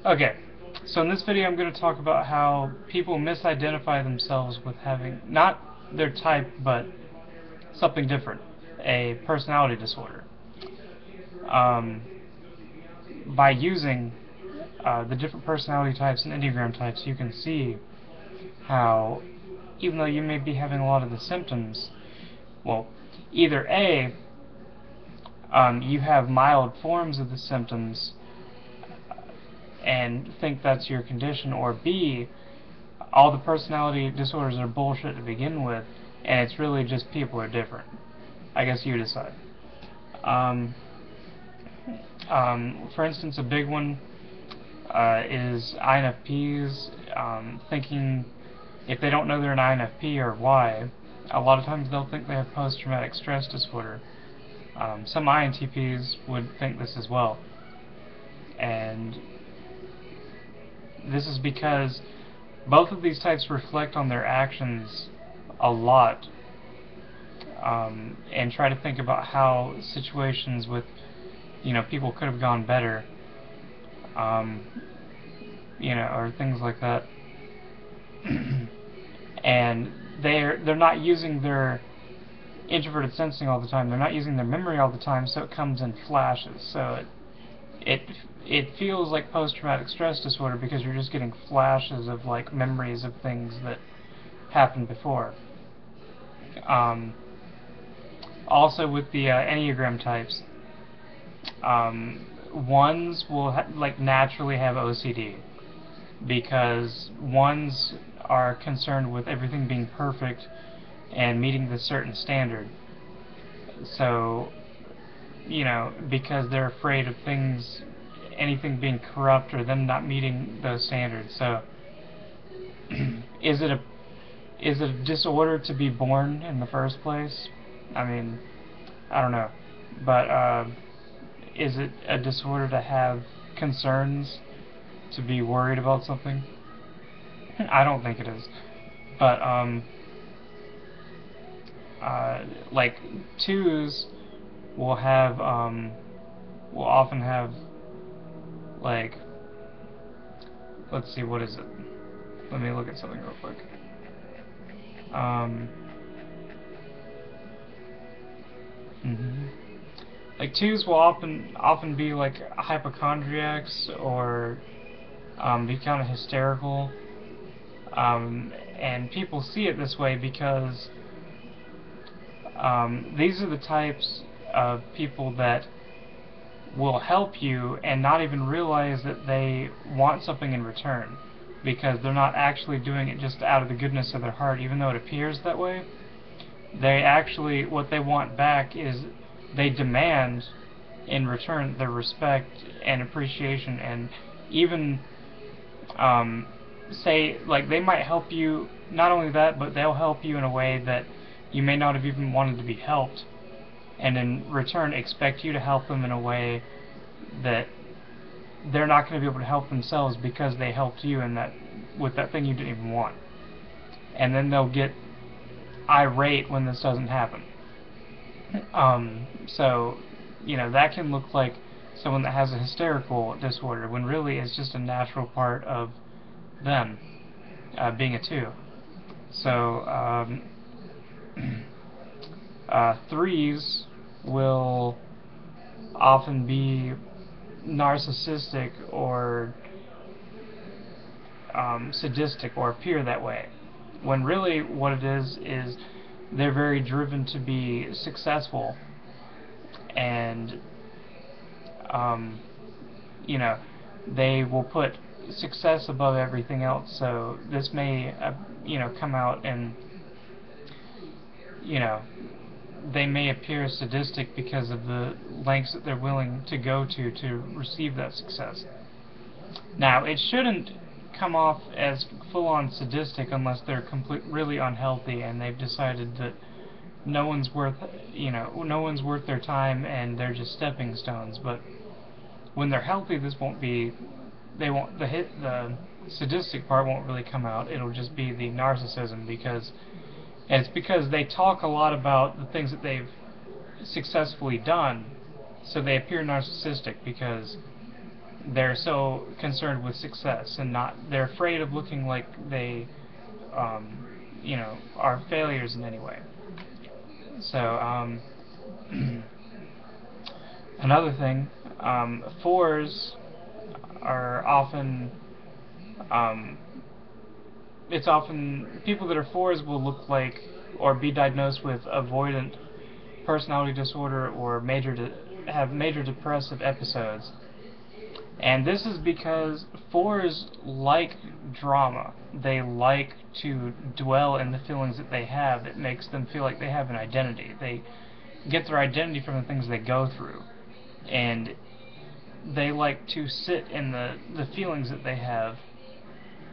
Okay, so in this video I'm going to talk about how people misidentify themselves with having not their type, but something different, a personality disorder. Um, by using the different personality types and Enneagram types, you can see how, even though you may be having a lot of the symptoms, well, either A, you have mild forms of the symptoms and think that's your condition, or B, all the personality disorders are bullshit to begin with, and it's really just people are different. I guess you decide. Um, for instance, a big one is INFPs, thinking if they don't know they're an INFP or why, a lot of times they'll think they have post-traumatic stress disorder. Some INTPs would think this as well. And this is because both of these types reflect on their actions a lot, and try to think about how situations with people could have gone better, or things like that. And they're not using their introverted sensing all the time. They're not using their memory all the time, so it comes in flashes. So it feels like post-traumatic stress disorder because you're just getting flashes of like memories of things that happened before. Also with the Enneagram types, ones will naturally have OCD because ones are concerned with everything being perfect and meeting the certain standard. So, because they're afraid of anything being corrupt or them not meeting those standards. So, is it a disorder to be born in the first place? I mean, I don't know. But, is it a disorder to have concerns, to be worried about something? I don't think it is. But, like, twos will often have, like, let's see, what is it? Let me look at something real quick. Like, twos will often be like hypochondriacs, or be kind of hysterical, and people see it this way because these are the types of people that will help you and not even realize that they want something in return, because they're not actually doing it just out of the goodness of their heart, even though it appears that way. They actually, what they want back is they demand in return their respect and appreciation, and even say, like, they might help you, not only that, but they'll help you in a way that you may not have even wanted to be helped, and in return expect you to help them in a way that they're not going to be able to help themselves because they helped you with that thing you didn't even want. And then they'll get irate when this doesn't happen. So, that can look like someone that has a hysterical disorder, when really it's just a natural part of them, being a 2. So, threes will often be narcissistic or sadistic, or appear that way, when really what it is they're very driven to be successful, and they will put success above everything else. So this may come out, and they may appear sadistic because of the lengths that they're willing to go to receive that success. Now, it shouldn't come off as full-on sadistic unless they're really unhealthy and they've decided that no one's worth their time and they're just stepping stones. But when they're healthy, the sadistic part won't really come out. It'll just be the narcissism, because they talk a lot about the things that they've successfully done, so they appear narcissistic because they're so concerned with success and they're afraid of looking like they, are failures in any way. So, another thing, fours are often, um, it's often, people that are fours will look like, or be diagnosed with avoidant personality disorder, or have major depressive episodes. And this is because fours like drama. They like to dwell in the feelings that they have. It makes them feel like they have an identity. They get their identity from the things they go through. And they like to sit in the feelings that they have.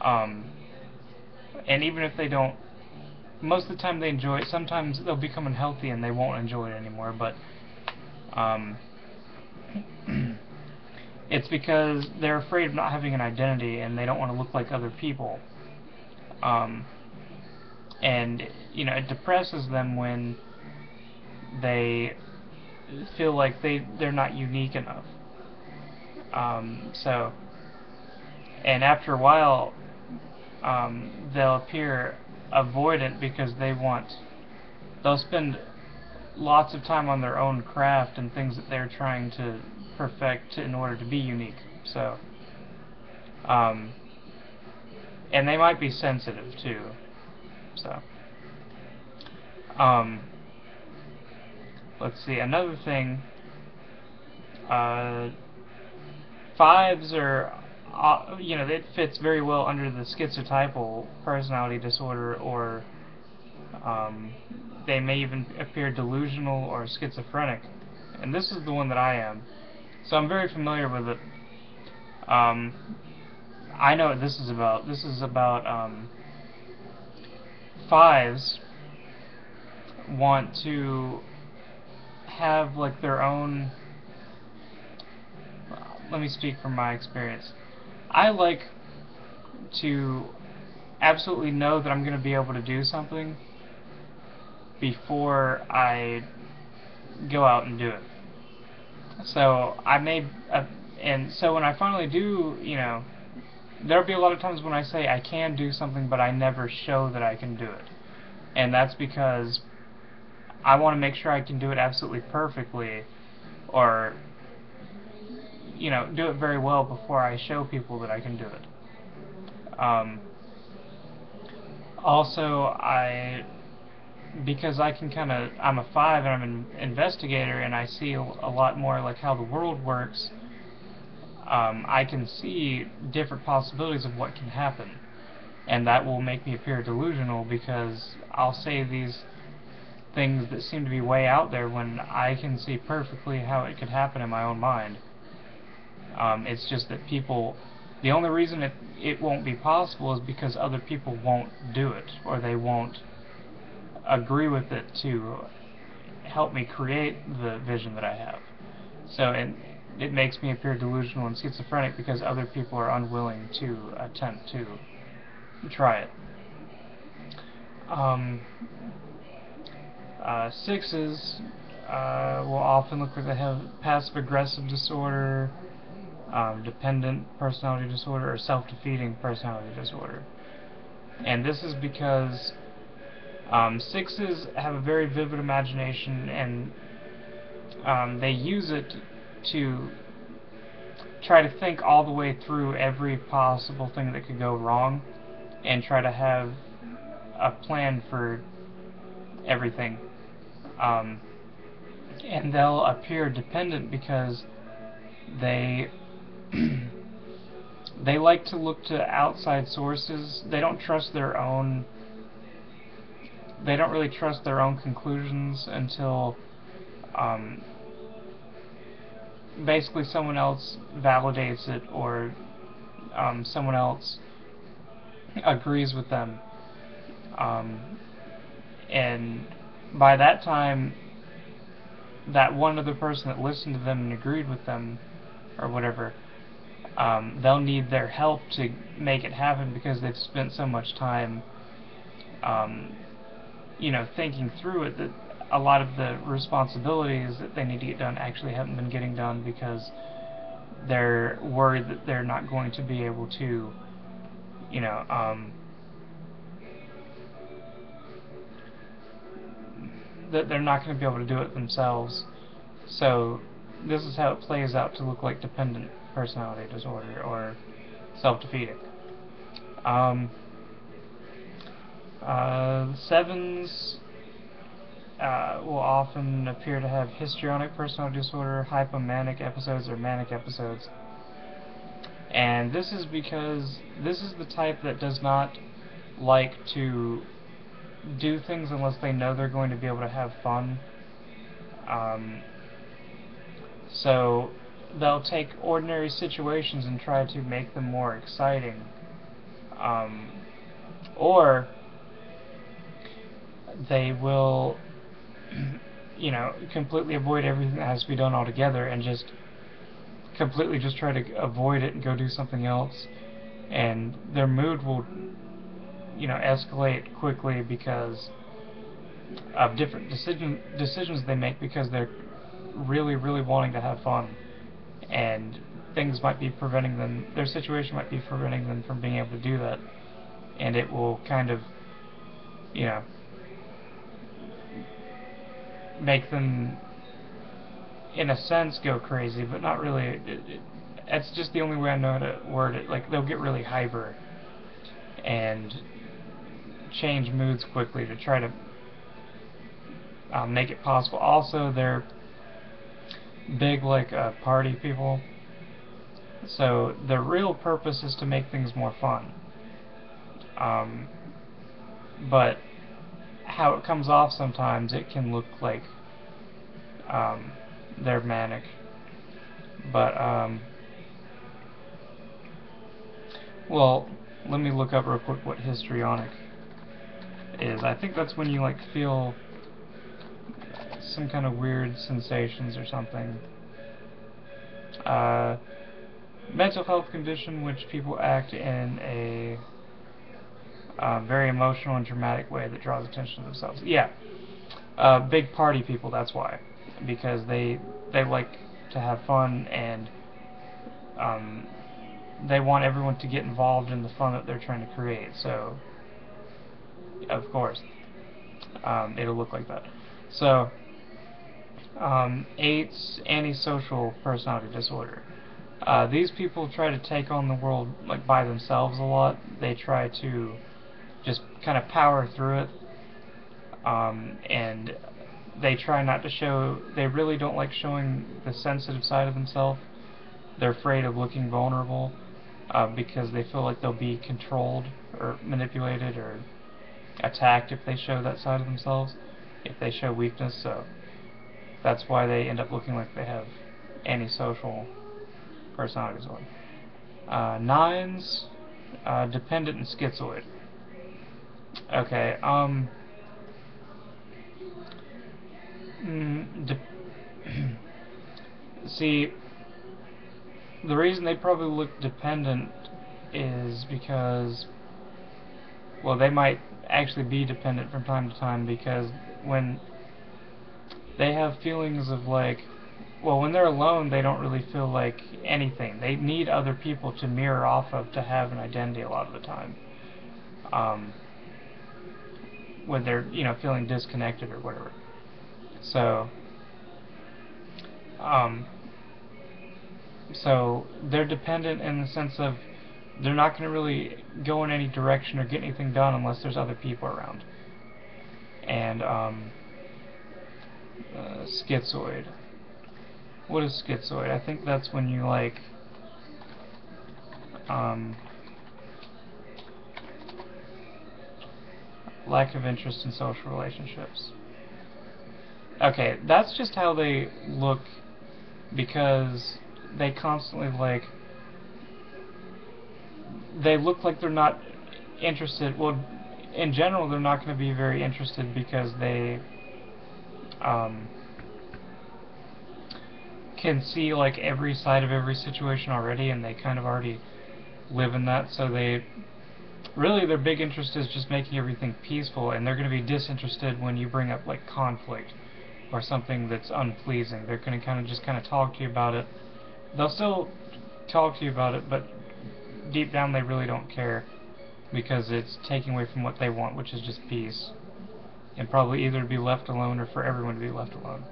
And even if they don't, most of the time they enjoy it. Sometimes they'll become unhealthy and they won't enjoy it anymore. But it's because they're afraid of not having an identity and they don't want to look like other people. And it depresses them when they feel like they're not unique enough. And after a while, they'll appear avoidant because they'll spend lots of time on their own craft and things that they're trying to perfect in order to be unique. So, and they might be sensitive too. So, let's see, another thing, fives are, it fits very well under the schizotypal personality disorder, or they may even appear delusional or schizophrenic. And this is the one that I am. So I'm very familiar with it. I know what this is about. This is about fives want to have like their own. Let me speak from my experience. I like to absolutely know that I'm going to be able to do something before I go out and do it. So and so when I finally do, there'll be a lot of times when I say I can do something, but I never show that I can do it. And that's because I want to make sure I can do it absolutely perfectly, or do it very well before I show people that I can do it. Also, because I'm a 5 and I'm an investigator and I see a lot more like how the world works, I can see different possibilities of what can happen. And that will make me appear delusional because I'll say these things that seem to be way out there when I can see perfectly how it could happen in my own mind. It's just that the only reason it won't be possible is because other people won't do it, or they won't agree with it to help me create the vision that I have. So it makes me appear delusional and schizophrenic because other people are unwilling to attempt to try it. Sixes will often look like they have passive-aggressive disorder, dependent personality disorder, or self-defeating personality disorder. And this is because sixes have a very vivid imagination, and they use it to try to think all the way through every possible thing that could go wrong, and try to have a plan for everything. And they'll appear dependent because they they like to look to outside sources. They don't really trust their own conclusions until basically someone else validates it, or someone else agrees with them. And by that time, that one other person that listened to them and agreed with them, or whatever, they'll need their help to make it happen because they've spent so much time, thinking through it, that a lot of the responsibilities that they need to get done actually haven't been getting done because they're worried that they're not going to be able to, you know, that they're not going to be able to do it themselves. So this is how it plays out to look like dependent personality disorder or self-defeating. Sevens will often appear to have histrionic personality disorder, hypomanic episodes, or manic episodes. And this is because this is the type that does not like to do things unless they know they're going to be able to have fun. So they'll take ordinary situations and try to make them more exciting. Or they will, you know, completely avoid everything that has to be done altogether and just completely just try to avoid it and go do something else. And their mood will, you know, escalate quickly because of different decisions they make, because they're really wanting to have fun, and things might be preventing them, their situation might be preventing them from being able to do that, and it will kind of, you know, make them in a sense go crazy, but not really. It's just the only way I know how to word it. Like, they'll get really hyper and change moods quickly to try to make it possible. Also, they're big, like, party people, so the real purpose is to make things more fun. But how it comes off sometimes, it can look like they're manic. But well, let me look up real quick what histrionic is. I think that's when you like feel some kind of weird sensations or something. Mental health condition which people act in a very emotional and dramatic way that draws attention to themselves. Yeah, big party people. That's why, because they like to have fun, and they want everyone to get involved in the fun that they're trying to create. So, of course, it'll look like that. So, 8's antisocial personality disorder. These people try to take on the world like by themselves a lot. They try to just kind of power through it, and they try not to show. They really don't like showing the sensitive side of themselves. They're afraid of looking vulnerable because they feel like they'll be controlled or manipulated or attacked if they show that side of themselves, if they show weakness. So that's why they end up looking like they have antisocial personality disorder. 9's dependent and schizoid. Okay, see, the reason they probably look dependent is because, well, they might actually be dependent from time to time, because when they have feelings of like, well, when they're alone, they don't really feel like anything. They need other people to mirror off of to have an identity a lot of the time. When they're, you know, feeling disconnected or whatever. So, so they're dependent in the sense of they're not going to really go in any direction or get anything done unless there's other people around. And schizoid. What is schizoid? I think that's when you like lack of interest in social relationships. Okay, that's just how they look, because they constantly like, they look like they're not interested. Well, in general, they're not going to be very interested because they can see like every side of every situation already, and they kind of already live in that. So they really, their big interest is just making everything peaceful, and they're going to be disinterested when you bring up like conflict or something that's unpleasing. They're going to kind of talk to you about it. They'll still talk to you about it, but deep down they really don't care, because it's taking away from what they want, which is just peace, and probably either to be left alone or for everyone to be left alone.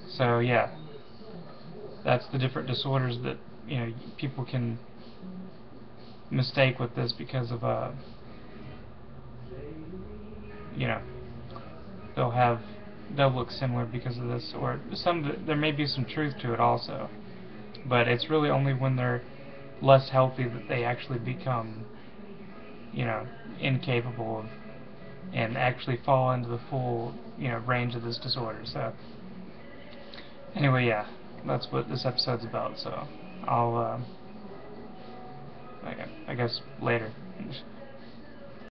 So yeah, that's the different disorders that people can mistake with this, because of you know they'll look similar because of this, or there may be some truth to it also, but it's really only when they're less healthy that they actually become incapable of, and actually fall into the full range of this disorder. So anyway, yeah, that's what this episode's about. So I'll I guess later.